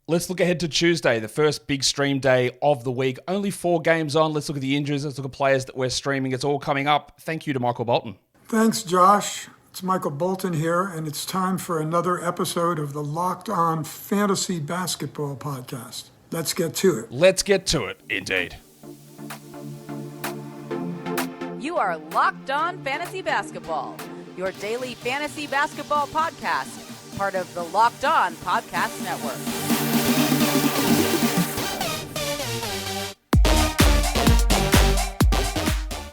Let's look ahead to Tuesday, the first big stream day of the week. Only 4 games on. Let's look at the injuries. Let's look at players that we're streaming. It's all coming up. Thank you to Michael Bolton. Thanks, Josh. It's Michael Bolton here, and it's time for another episode of the Locked On Fantasy Basketball Podcast. Let's get to it. Let's get to it, indeed. You are Locked On Fantasy Basketball, your daily fantasy basketball podcast, part of the Locked On Podcast Network.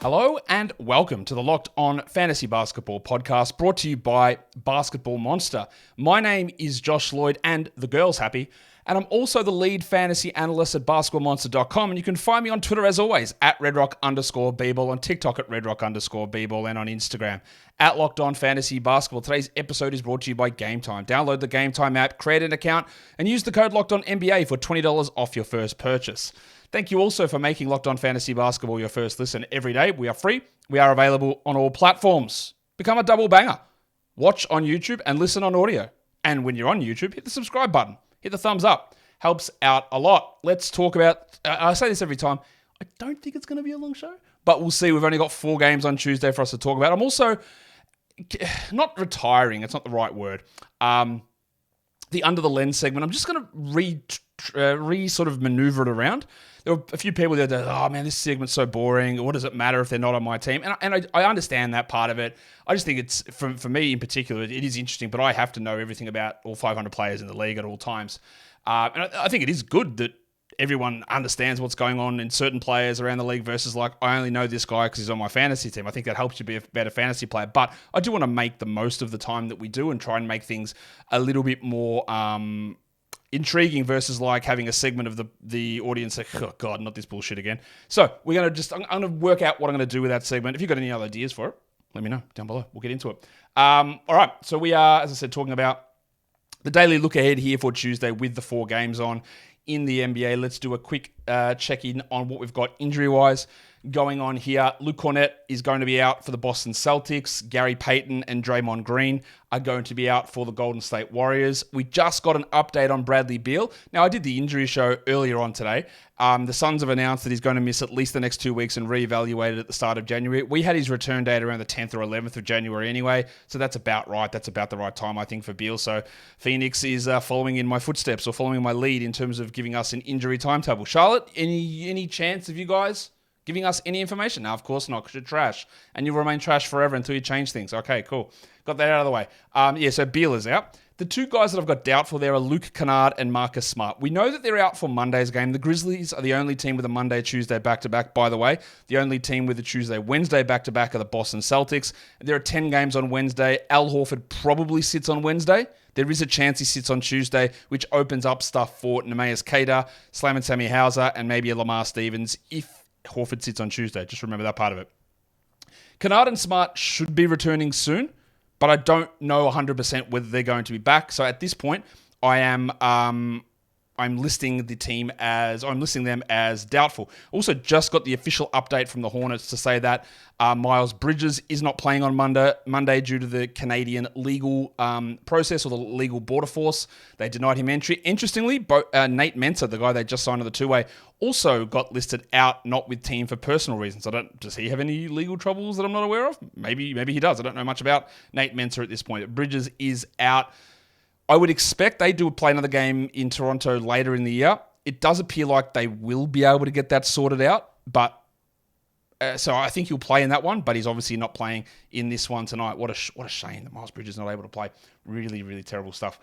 Hello and welcome to the Locked On Fantasy Basketball Podcast, brought to you by Basketball Monster. My name is Josh Lloyd, and the girl's happy. And I'm also the lead fantasy analyst at basketballmonster.com. And you can find me on Twitter, as always, at redrock_bball, on TikTok at redrock_bball, and on Instagram at Locked On Fantasy Basketball. Today's episode is brought to you by Game Time. Download the Game Time app, create an account, and use the code Locked On NBA for $20 off your first purchase. Thank you also for making Locked On Fantasy Basketball your first listen every day. We are free. We are available on all platforms. Become a double banger. Watch on YouTube and listen on audio. And when you're on YouTube, hit the subscribe button. Hit the thumbs up. Helps out a lot. Let's talk about... I say this every time. I don't think it's going to be a long show, but we'll see. We've only got 4 games on Tuesday for us to talk about. I'm also not retiring. It's not the right word. The Under the Lens segment, I'm just going to sort of maneuver it around. There were a few people there that, oh man, this segment's so boring. What does it matter if they're not on my team? And I understand that part of it. I just think it's, for me in particular, it is interesting, but I have to know everything about all 500 players in the league at all times. And I think it is good that everyone understands what's going on in certain players around the league versus like, I only know this guy because he's on my fantasy team. I think that helps you be a better fantasy player. But I do want to make the most of the time that we do and try and make things a little bit more intriguing versus like having a segment of the audience like, oh God, not this bullshit again. So we're going to I'm going to work out what I'm going to do with that segment. If you've got any other ideas for it, let me know down below. We'll get into it. All right. So we are, as I said, talking about the daily look ahead here for Tuesday with the 4 games on in the NBA. Let's do a quick check-in on what we've got injury-wise going on here. Luke Kornet is going to be out for the Boston Celtics. Gary Payton and Draymond Green are going to be out for the Golden State Warriors. We just got an update on Bradley Beal. Now, I did the injury show earlier on today. The Suns have announced that he's going to miss at least the next 2 weeks and reevaluated at the start of January. We had his return date around the 10th or 11th of January anyway, so that's about right. That's about the right time, I think, for Beal. So Phoenix is following in my footsteps or following my lead in terms of giving us an injury timetable. Charlotte, any chance of you guys giving us any information? No, of course not, because you're trash. And you'll remain trash forever until you change things. Okay, cool. Got that out of the way. So Beal is out. The 2 guys that I've got doubtful there are Luke Kennard and Marcus Smart. We know that they're out for Monday's game. The Grizzlies are the only team with a Monday-Tuesday back-to-back, by the way. The only team with a Tuesday-Wednesday back-to-back are the Boston Celtics. There are 10 games on Wednesday. Al Horford probably sits on Wednesday. There is a chance he sits on Tuesday, which opens up stuff for Neemias Queta, Slam and Sammy Hauser, and maybe a Lamar Stevens if Horford sits on Tuesday. Just remember that part of it. Kennard and Smart should be returning soon, but I don't know 100% whether they're going to be back. So at this point, I'm listing them as doubtful. Also, just got the official update from the Hornets to say that Miles Bridges is not playing on Monday due to the Canadian legal process or the legal border force. They denied him entry. Interestingly, Nate Mensah, the guy they just signed on the 2-way, also got listed out, not with team for personal reasons. Does he have any legal troubles that I'm not aware of? Maybe he does. I don't know much about Nate Mensah at this point. Bridges is out. I would expect they do play another game in Toronto later in the year. It does appear like they will be able to get that sorted out, but so I think he'll play in that one, but he's obviously not playing in this one tonight. What a shame that Miles Bridges is not able to play. Really, really terrible stuff.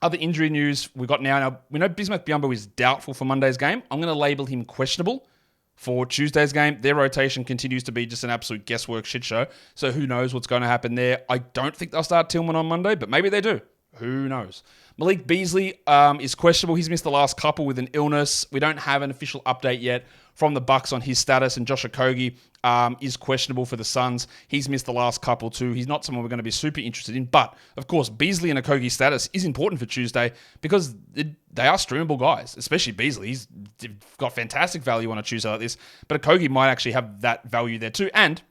Other injury news we got now. We know Bismack Biyombo is doubtful for Monday's game. I'm going to label him questionable for Tuesday's game. Their rotation continues to be just an absolute guesswork shit show. So who knows what's going to happen there. I don't think they'll start Tillman on Monday, but maybe they do. Who knows? Malik Beasley is questionable. He's missed the last couple with an illness. We don't have an official update yet from the Bucks on his status, and Josh Okogie is questionable for the Suns. He's missed the last couple too. He's not someone we're going to be super interested in, but of course, Beasley and Okogie's status is important for Tuesday because they are streamable guys, especially Beasley. He's got fantastic value on a Tuesday like this, but Okogie might actually have that value there too. And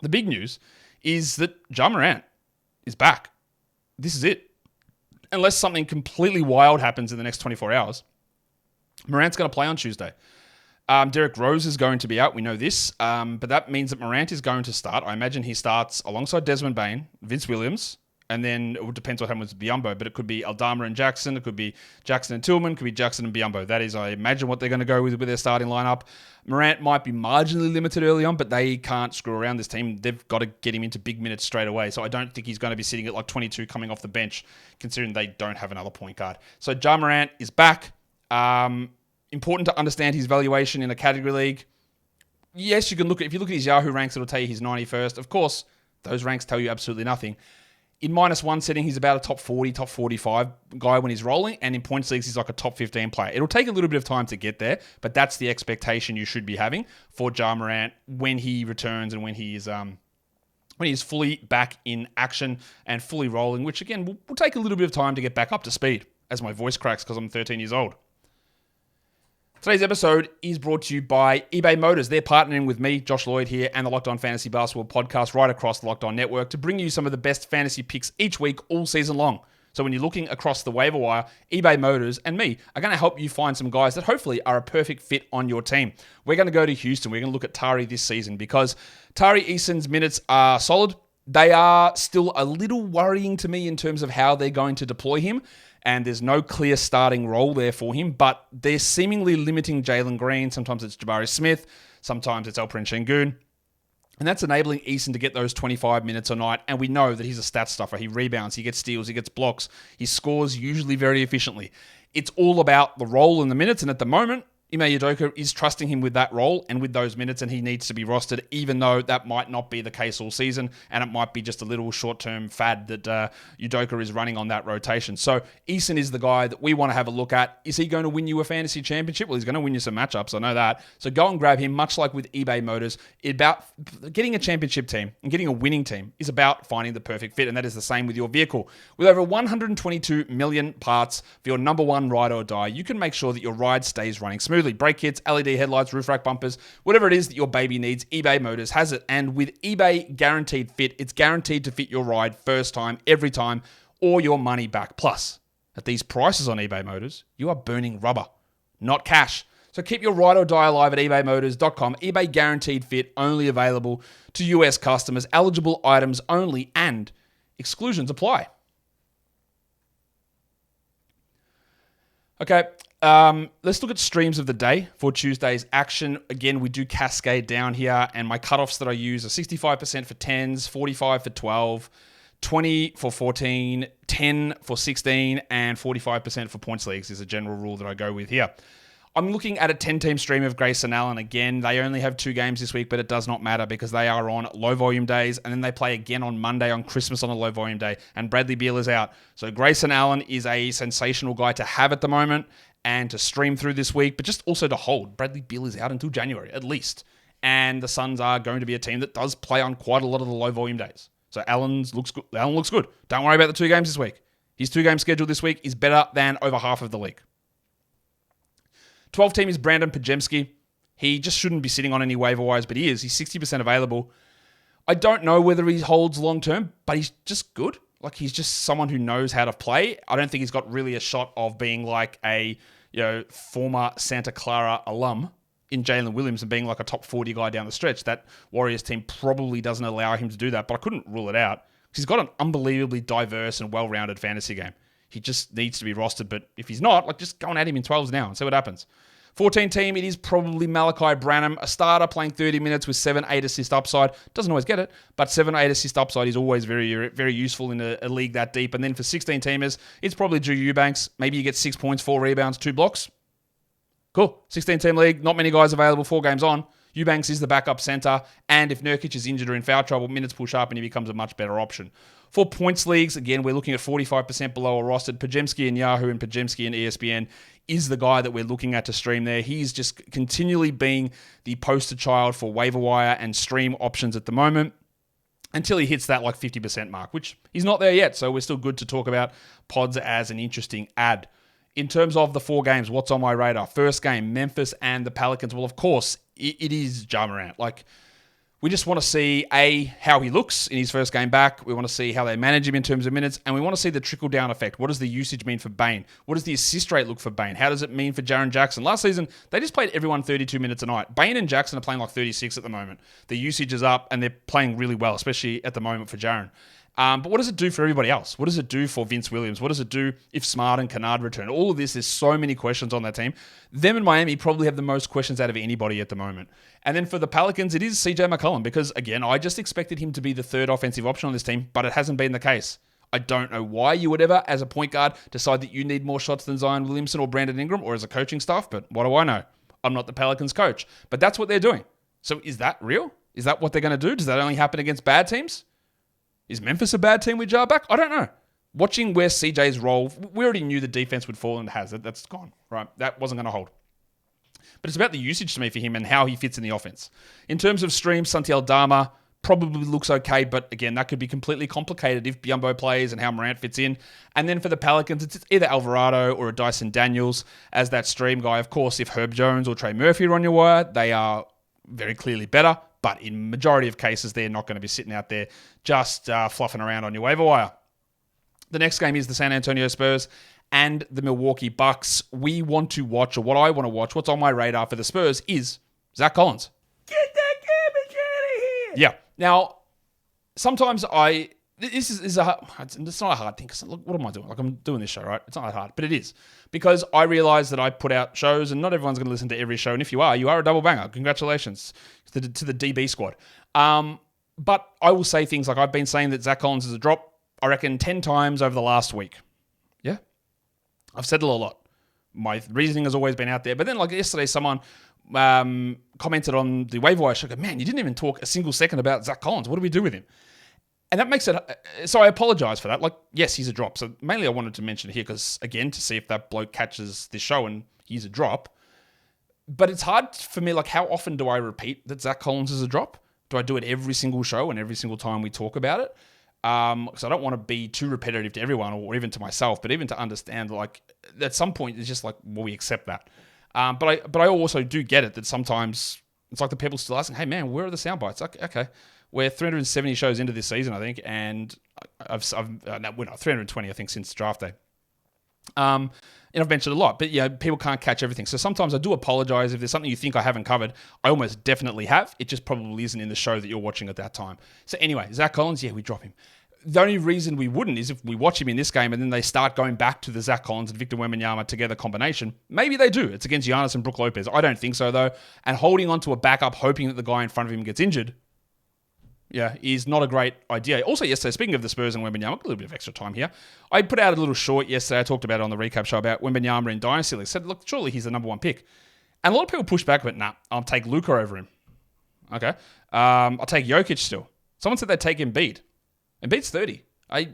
the big news is that Ja Morant is back. This is it. unless something completely wild happens in the next 24 hours, Morant's going to play on Tuesday. Derrick Rose is going to be out. We know this. But that means that Morant is going to start. I imagine he starts alongside Desmond Bane, Vince Williams, and then it depends what happens with Biyombo, but it could be Aldama and Jackson. It could be Jackson and Tillman. It could be Jackson and Biyombo. That is, I imagine, what they're going to go with their starting lineup. Morant might be marginally limited early on, but they can't screw around this team. They've got to get him into big minutes straight away. So I don't think he's going to be sitting at like 22 coming off the bench, considering they don't have another point guard. So Ja Morant is back. Important to understand his valuation in a category league. Yes, you can look at, if you look at his Yahoo ranks, it'll tell you he's 91st. Of course, those ranks tell you absolutely nothing. In -1 setting, he's about a top 40, top 45 guy when he's rolling, and in points leagues, he's like a top 15 player. It'll take a little bit of time to get there, but that's the expectation you should be having for Ja Morant when he returns and when he is fully back in action and fully rolling, which again will take a little bit of time to get back up to speed as my voice cracks because I'm 13 years old. Today's episode is brought to you by eBay Motors. They're partnering with me, Josh Lloyd here, and the Locked On Fantasy Basketball podcast right across the Locked On Network to bring you some of the best fantasy picks each week, all season long. So when you're looking across the waiver wire, eBay Motors and me are going to help you find some guys that hopefully are a perfect fit on your team. We're going to go to Houston. We're going to look at Tari this season because Tari Eason's minutes are solid. They are still a little worrying to me in terms of how they're going to deploy him. And there's no clear starting role there for him, but they're seemingly limiting Jalen Green. Sometimes it's Jabari Smith, sometimes it's Alperen Şengün. And that's enabling Eason to get those 25 minutes a night. And we know that he's a stat stuffer. He rebounds, he gets steals, he gets blocks, he scores usually very efficiently. It's all about the role in the minutes, and at the moment, Ime Udoka is trusting him with that role and with those minutes, and he needs to be rostered, even though that might not be the case all season, and it might be just a little short-term fad that Udoka is running on that rotation. So Eason is the guy that we want to have a look at. Is he going to win you a fantasy championship? Well, he's going to win you some matchups, I know that. So go and grab him, much like with eBay Motors. About getting a championship team and getting a winning team is about finding the perfect fit, and that is the same with your vehicle. With over 122 million parts for your number one ride or die, you can make sure that your ride stays running smoothly. Brake kits, LED headlights, roof rack bumpers, whatever it is that your baby needs, eBay Motors has it. And with eBay Guaranteed Fit, it's guaranteed to fit your ride first time, every time, or your money back. Plus, at these prices on eBay Motors, you are burning rubber, not cash. So keep your ride or die alive at ebaymotors.com. eBay Guaranteed Fit, only available to US customers, eligible items only, and exclusions apply. Okay, let's look at streams of the day for Tuesday's action. Again, we do cascade down here, and my cutoffs that I use are 65% for 10s, 45 for 12, 20 for 14, 10 for 16, and 45% for points leagues is a general rule that I go with here. I'm looking at a 10-team stream of Grayson Allen again. They only have 2 games this week, but it does not matter because they are on low-volume days, and then they play again on Monday on Christmas on a low-volume day, and Bradley Beal is out. So Grayson Allen is a sensational guy to have at the moment and to stream through this week, but just also to hold. Bradley Beal is out until January, at least. And the Suns are going to be a team that does play on quite a lot of the low-volume days. So Allen looks good. Don't worry about the 2 games this week. His 2-game schedule this week is better than over half of the league. 12 team is Brandin Podziemski. He just shouldn't be sitting on any waiver wires, but he is. He's 60% available. I don't know whether he holds long-term, but he's just good. Like, he's just someone who knows how to play. I don't think he's got really a shot of being like a former Santa Clara alum in Jalen Williams and being like a top 40 guy down the stretch. That Warriors team probably doesn't allow him to do that, but I couldn't rule it out. He's got an unbelievably diverse and well-rounded fantasy game. He just needs to be rostered, but if he's not, just go and add him in 12s now and see what happens. 14 team, it is probably Malachi Branham, a starter playing 30 minutes with 7-8 assist upside. Doesn't always get it, but 7-8 assist upside is always very, very useful in a league that deep. And then for 16 teamers, it's probably Drew Eubanks. Maybe you get 6 points, 4 rebounds, 2 blocks. Cool. 16 team league, not many guys available, 4 games on. Eubanks is the backup center, and if Nurkic is injured or in foul trouble, minutes push up and he becomes a much better option. For points leagues, again, we're looking at 45% below a rostered. Podziemski and Yahoo and Podziemski and ESPN is the guy that we're looking at to stream there. He's just continually being the poster child for waiver wire and stream options at the moment until he hits that 50% mark, which he's not there yet. So we're still good to talk about Pods as an interesting ad. In terms of the 4 games, what's on my radar? First game, Memphis and the Pelicans. Well, of course, it is Ja Morant. We just want to see, how he looks in his first game back. We want to see how they manage him in terms of minutes. And we want to see the trickle-down effect. What does the usage mean for Bane? What does the assist rate look for Bane? How does it mean for Jaren Jackson? Last season, they just played everyone 32 minutes a night. Bane and Jackson are playing like 36 at the moment. The usage is up, and they're playing really well, especially at the moment for Jaren. But what does it do for everybody else? What does it do for Vince Williams? What does it do if Smart and Kennard return? All of this, there's so many questions on that team. Them and Miami probably have the most questions out of anybody at the moment. And then for the Pelicans, it is CJ McCollum because, again, I just expected him to be the third offensive option on this team, but it hasn't been the case. I don't know why you would ever, as a point guard, decide that you need more shots than Zion Williamson or Brandon Ingram or as a coaching staff, but what do I know? I'm not the Pelicans coach. But that's what they're doing. So is that real? Is that what they're going to do? Does that only happen against bad teams? Is Memphis a bad team with Ja back? I don't know. Watching where CJ's role, we already knew the defense would fall and it has. That's gone, right? That wasn't going to hold. But it's about the usage to me for him and how he fits in the offense. In terms of streams, Santi Aldama probably looks okay, but again, that could be completely complicated if Biyombo plays and how Morant fits in. And then for the Pelicans, it's either Alvarado or a Dyson Daniels as that stream guy. Of course, if Herb Jones or Trey Murphy are on your wire, they are very clearly better. But in majority of cases, they're not going to be sitting out there just fluffing around on your waiver wire. The next game is the San Antonio Spurs and the Milwaukee Bucks. We want to watch, or what I want to watch, what's on my radar for the Spurs is Zach Collins. Get that garbage out of here! Yeah. Now, sometimes this is it's not a hard thing. Because look, what am I doing? Like, I'm doing this show, right? It's not that hard, but it is. Because I realize that I put out shows and not everyone's going to listen to every show. And if you are a double banger. Congratulations to the DB squad. But I will say things like I've been saying that Zach Collins is a drop, I reckon, 10 times over the last week. Yeah. I've said it a lot. My reasoning has always been out there. But then like yesterday, someone commented on the waiver wire show, man, you didn't even talk a single second about Zach Collins. What do we do with him? And that makes it... So I apologize for that. Like, yes, he's a drop. So mainly I wanted to mention it here because, again, to see if that bloke catches this show and he's a drop. But it's hard for me, like, how often do I repeat that Zach Collins is a drop? Do I do it every single show and every single time we talk about it? Because I don't want to be too repetitive to everyone or even to myself, but even to understand, like, at some point, it's just like, well, we accept that. But I also do get it that sometimes it's like the people still asking, hey, man, where are the sound bites? Okay. We're 370 shows into this season, I think, and we're not 320, I think, since draft day. And I've mentioned a lot, but yeah, people can't catch everything. So sometimes I do apologize if there's something you think I haven't covered. I almost definitely have. It just probably isn't in the show that you're watching at that time. So anyway, Zach Collins, yeah, we drop him. The only reason we wouldn't is if we watch him in this game and then they start going back to the Zach Collins and Victor Wembanyama together combination. Maybe they do. It's against Giannis and Brook Lopez. I don't think so, though. And holding on to a backup, hoping that the guy in front of him gets injured, yeah, is not a great idea. Also, yesterday, speaking of the Spurs and Wembanyama, a little bit of extra time here. I put out a little short yesterday. I talked about it on the recap show about Wembanyama in Dynasty League. I said, look, surely he's the number one pick. And a lot of people pushed back, but nah, I'll take Luka over him. Okay. I'll take Jokic still. Someone said they'd take Embiid. Embiid's 30.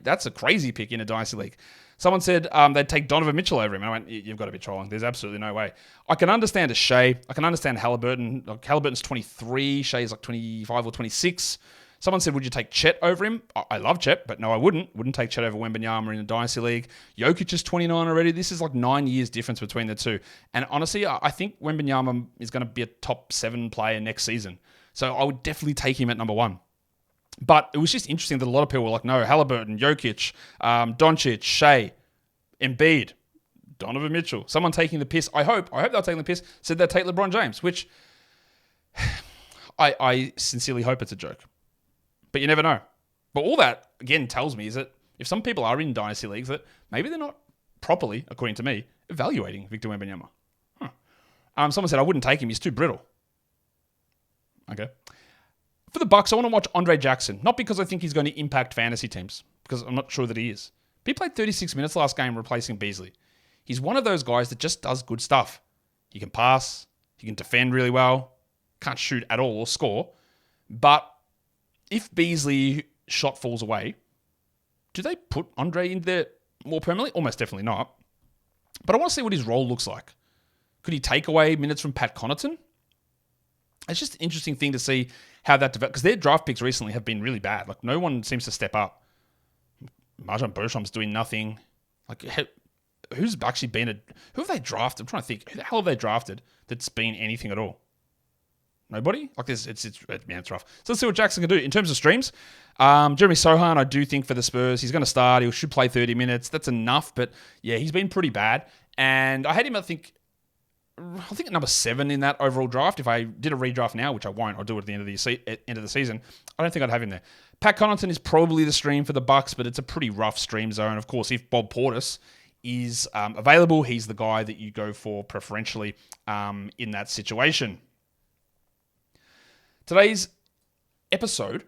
That's a crazy pick in a Dynasty League. Someone said they'd take Donovan Mitchell over him. And I went, you've got to be trolling. There's absolutely no way. I can understand a Shea. I can understand Halliburton. Like, Halliburton's 23. Shea's like 25 or 26. Someone said, would you take Chet over him? I love Chet, but no, I wouldn't. Wouldn't take Chet over Wembanyama in a Dynasty League. Jokic is 29 already. This is like 9 years difference between the two. And honestly, I think Wembanyama is going to be a top 7 player next season. So I would definitely take him at number 1. But it was just interesting that a lot of people were like, no, Halliburton, Jokic, Doncic, Shea, Embiid, Donovan Mitchell. Someone taking the piss. I hope they're taking the piss. Said they'd take LeBron James, which I sincerely hope it's a joke. But you never know. But all that, again, tells me is that if some people are in Dynasty Leagues, that maybe they're not properly, according to me, evaluating Victor Wembanyama. Someone said, I wouldn't take him. He's too brittle. Okay. For the Bucks, I want to watch Andre Jackson. Not because I think he's going to impact fantasy teams, because I'm not sure that he is. But he played 36 minutes last game replacing Beasley. He's one of those guys that just does good stuff. He can pass. He can defend really well. Can't shoot at all or score. But if Beasley shot falls away, do they put Andre in there more permanently? Almost definitely not. But I want to see what his role looks like. Could he take away minutes from Pat Connaughton? It's just an interesting thing to see how that develops. Because their draft picks recently have been really bad. Like, no one seems to step up. Marjan Beauchamp's doing nothing. Like, who's actually been who have they drafted? I'm trying to think. Who the hell have they drafted that's been anything at all? Nobody? Like this, it's rough. So let's see what Jackson can do. In terms of streams, Jeremy Sohan, I do think for the Spurs, he's going to start. He should play 30 minutes. That's enough, but yeah, he's been pretty bad. And I had him, I think at number 7 in that overall draft. If I did a redraft now, which I won't, I'll do it at the end of the season. I don't think I'd have him there. Pat Connaughton is probably the stream for the Bucks, but it's a pretty rough stream zone. Of course, if Bob Portis is available, he's the guy that you go for preferentially in that situation. Today's episode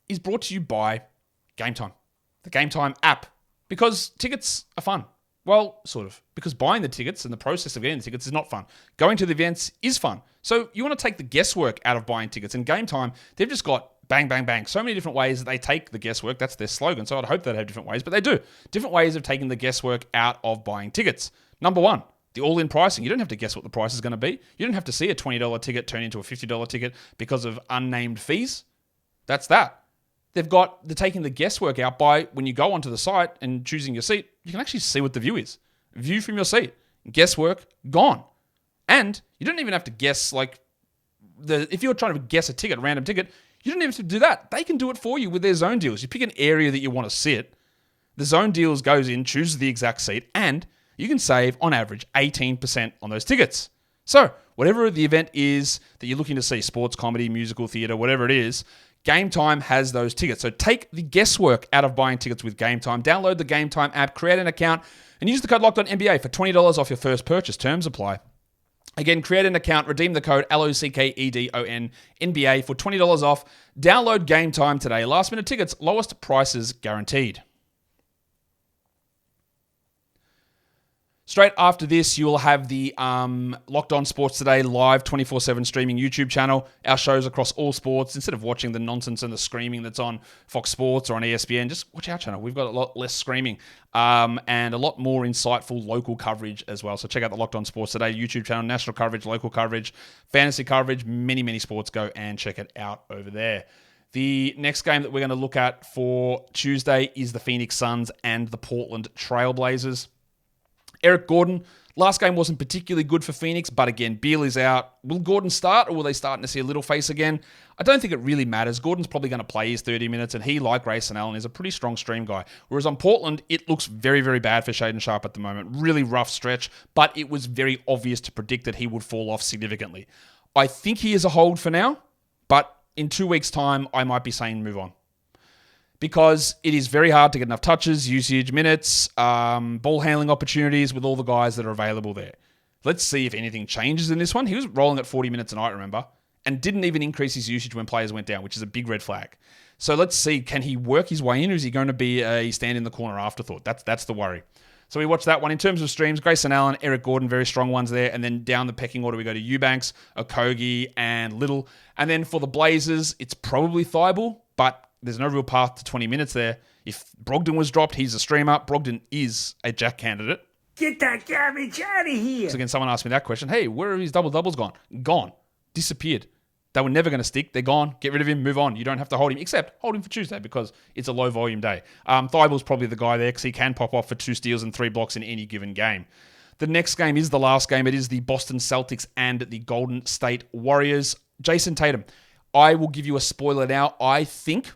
is brought to you by Game Time, the Game Time app, because tickets are fun. Well, sort of, because buying the tickets and the process of getting the tickets is not fun. Going to the events is fun. So you want to take the guesswork out of buying tickets. And Game Time, they've just got bang, bang, bang. So many different ways that they take the guesswork. That's their slogan. So I'd hope they'd have different ways, but they do. Different ways of taking the guesswork out of buying tickets. Number 1, the all-in pricing. You don't have to guess what the price is going to be. You don't have to see a $20 ticket turn into a $50 ticket because of unnamed fees. That's that. They're taking the guesswork out by when you go onto the site and choosing your seat, you can actually see what the view is. View from your seat. Guesswork, gone. And you don't even have to guess, if you're trying to guess a random ticket, you don't even have to do that. They can do it for you with their zone deals. You pick an area that you want to sit. The zone deals goes in, chooses the exact seat, and you can save, on average, 18% on those tickets. So, whatever the event is that you're looking to see, sports, comedy, musical, theatre, whatever it is, Game Time has those tickets. So take the guesswork out of buying tickets with Game Time. Download the Game Time app, create an account, and use the code LOCKEDONNBA for $20 off your first purchase. Terms apply. Again, create an account, redeem the code LOCKEDONNBA for $20 off. Download Game Time today. Last minute tickets, lowest prices guaranteed. Straight after this, you will have the Locked On Sports Today live 24/7 streaming YouTube channel. Our shows across all sports. Instead of watching the nonsense and the screaming that's on Fox Sports or on ESPN, just watch our channel. We've got a lot less screaming and a lot more insightful local coverage as well. So check out the Locked On Sports Today YouTube channel, national coverage, local coverage, fantasy coverage, many sports. Go and check it out over there. The next game that we're going to look at for Tuesday is the Phoenix Suns and the Portland Trailblazers. Eric Gordon, last game wasn't particularly good for Phoenix, but again, Beal is out. Will Gordon start, or will they start to see a little face again? I don't think it really matters. Gordon's probably going to play his 30 minutes, and he, like Grayson Allen, is a pretty strong stream guy. Whereas on Portland, it looks very, very bad for Shaedon Sharpe at the moment. Really rough stretch, but it was very obvious to predict that he would fall off significantly. I think he is a hold for now, but in 2 weeks' time, I might be saying move on. Because it is very hard to get enough touches, usage, minutes, ball handling opportunities with all the guys that are available there. Let's see if anything changes in this one. He was rolling at 40 minutes a night, remember, and didn't even increase his usage when players went down, which is a big red flag. So let's see, can he work his way in, or is he going to be a stand-in-the-corner afterthought? That's the worry. So we watched that one. In terms of streams, Grayson Allen, Eric Gordon, very strong ones there. And then down the pecking order, we go to Eubanks, Okogie, and Little. And then for the Blazers, it's probably Thibault, but there's no real path to 20 minutes there. If Brogdon was dropped, he's a streamer. Brogdon is a Jack candidate. Get that garbage out of here. So again, someone asked me that question. Hey, where are his double-doubles gone? Gone. Disappeared. They were never going to stick. They're gone. Get rid of him. Move on. You don't have to hold him, except hold him for Tuesday because it's a low-volume day. Thibault's probably the guy there because he can pop off for 2 steals and 3 blocks in any given game. The next game is the last game. It is the Boston Celtics and the Golden State Warriors. Jason Tatum. I will give you a spoiler now. I think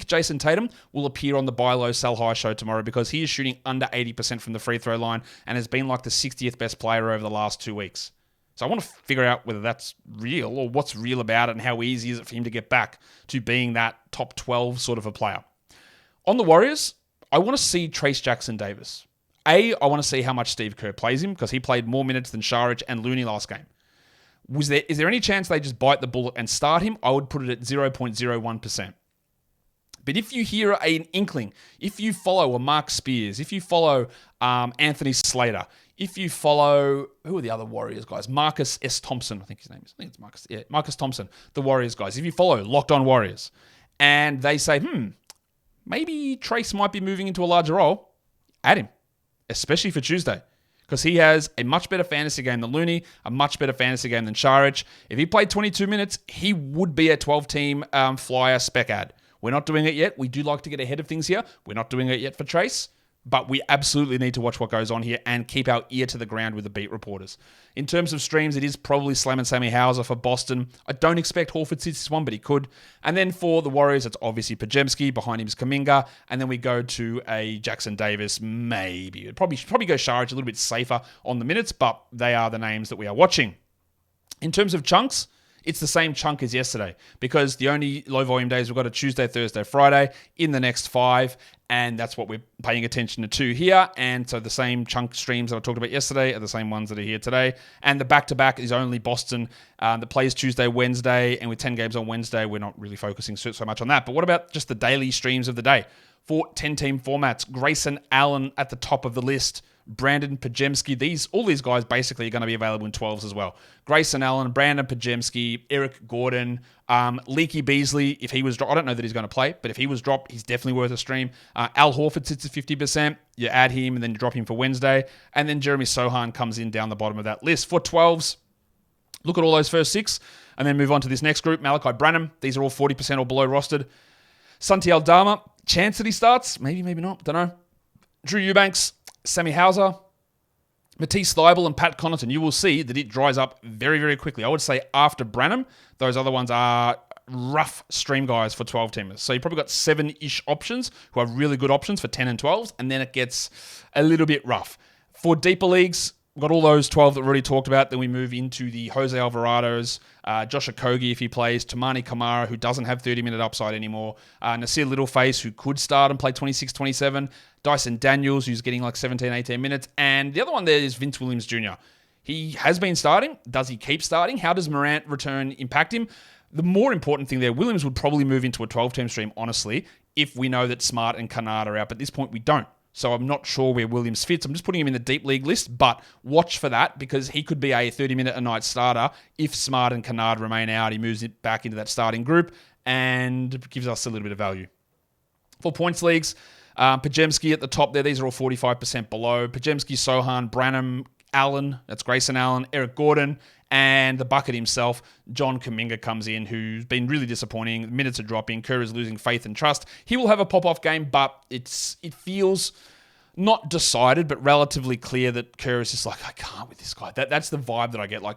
Jason Tatum will appear on the Buy Low, Sell High show tomorrow because he is shooting under 80% from the free throw line and has been like the 60th best player over the last 2 weeks. So I want to figure out whether that's real or what's real about it and how easy is it for him to get back to being that top 12 sort of a player. On the Warriors, I want to see Trace Jackson-Davis. I want to see how much Steve Kerr plays him because he played more minutes than Šarić and Looney last game. Is there any chance they just bite the bullet and start him? I would put it at 0.01%. But if you hear an inkling, if you follow a Mark Spears, if you follow Anthony Slater, if you follow, who are the other Warriors guys? Marcus S. Thompson, I think his name is. I think it's Marcus. Yeah, Marcus Thompson, the Warriors guys. If you follow Locked On Warriors, and they say, maybe Trace might be moving into a larger role, add him, especially for Tuesday. Because he has a much better fantasy game than Looney, a much better fantasy game than Šarić. If he played 22 minutes, he would be a 12-team flyer spec ad. We're not doing it yet. We do like to get ahead of things here. We're not doing it yet for Trace. but we absolutely need to watch what goes on here and keep our ear to the ground with the beat reporters. In terms of streams, it is probably Slam and Sammy Hauser for Boston. I don't expect Horford sits this one, but he could. And then for the Warriors, it's obviously Podziemski. Behind him is Kuminga. And then we go to a Jackson Davis, maybe. It'd probably go Saric, a little bit safer on the minutes, but they are the names that we are watching. In terms of chunks, it's the same chunk as yesterday because the only low volume days we've got are Tuesday, Thursday, Friday in the next 5, and that's what we're paying attention to here. And so the same chunk streams that I talked about yesterday are the same ones that are here today. And the back-to-back is only Boston that plays Tuesday, Wednesday, and with 10 games on Wednesday, we're not really focusing so much on that. But what about just the daily streams of the day? For 10-team formats, Grayson Allen at the top of the list, Brandin Podziemski. All these guys basically are going to be available in 12s as well. Grayson Allen, Brandin Podziemski, Eric Gordon, Leaky Beasley, if he was dropped. I don't know that he's going to play, but if he was dropped, he's definitely worth a stream. Al Horford sits at 50%. You add him and then you drop him for Wednesday. And then Jeremy Sohan comes in down the bottom of that list. For 12s, look at all those first 6 and then move on to this next group. Malachi Branham. These are all 40% or below rostered. Santi Aldama, chance that he starts. Maybe, maybe not. Don't know. Drew Eubanks, Sammy Hauser, Matisse Thybulle, and Pat Connaughton. You will see that it dries up very, very quickly. I would say after Branham, those other ones are rough stream guys for 12-teamers. So you probably got 7-ish options who are really good options for 10 and 12s, and then it gets a little bit rough. For deeper leagues, we've got all those 12 that we already talked about. Then we move into the Jose Alvarados, Josh Okogie if he plays, Tamani Kamara, who doesn't have 30-minute upside anymore, Nasir Littleface, who could start and play 26-27, Dyson Daniels, who's getting like 17, 18 minutes, and the other one there is Vince Williams Jr. He has been starting. Does he keep starting? How does Morant return impact him? The more important thing there, Williams would probably move into a 12-team stream, honestly, if we know that Smart and Kennard are out. But at this point, we don't. So I'm not sure where Williams fits. I'm just putting him in the deep league list, but watch for that because he could be a 30-minute-a-night starter. If Smart and Kennard remain out, he moves it back into that starting group and gives us a little bit of value. For points leagues, Podziemski at the top there. These are all 45% below. Podziemski, Sohan, Branham, Allen. That's Grayson Allen, Eric Gordon, and the bucket himself, John Kuminga, comes in, who's been really disappointing. Minutes are dropping. Kerr is losing faith and trust. He will have a pop-off game, but it feels not decided, but relatively clear that Kerr is just like, I can't with this guy. That's the vibe that I get. Like,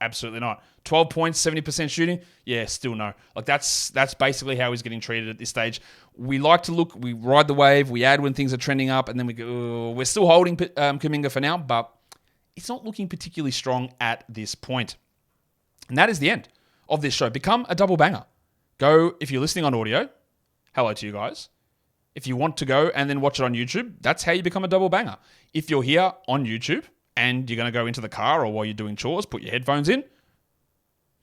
absolutely not. 12 points, 70% shooting? Yeah, still no. Like, that's basically how he's getting treated at this stage. We like to look, we ride the wave, we add when things are trending up, and then we go, we're still holding Kuminga for now, but it's not looking particularly strong at this point. And that is the end of this show. Become a double banger. Go, if you're listening on audio, hello to you guys. If you want to go and then watch it on YouTube, that's how you become a double banger. If you're here on YouTube and you're going to go into the car or while you're doing chores, put your headphones in,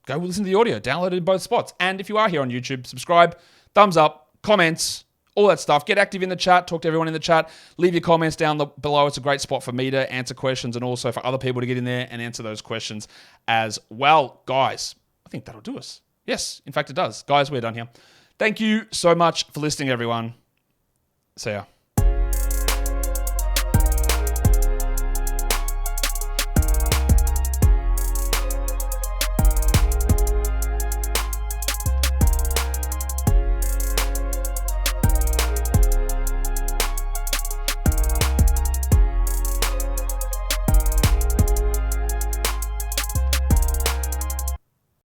go listen to the audio, download it in both spots. And if you are here on YouTube, subscribe, thumbs up, comments, all that stuff. Get active in the chat. Talk to everyone in the chat. Leave your comments down below. It's a great spot for me to answer questions and also for other people to get in there and answer those questions as well. Guys, I think that'll do us. Yes, in fact, it does. Guys, we're done here. Thank you so much for listening, everyone. See ya.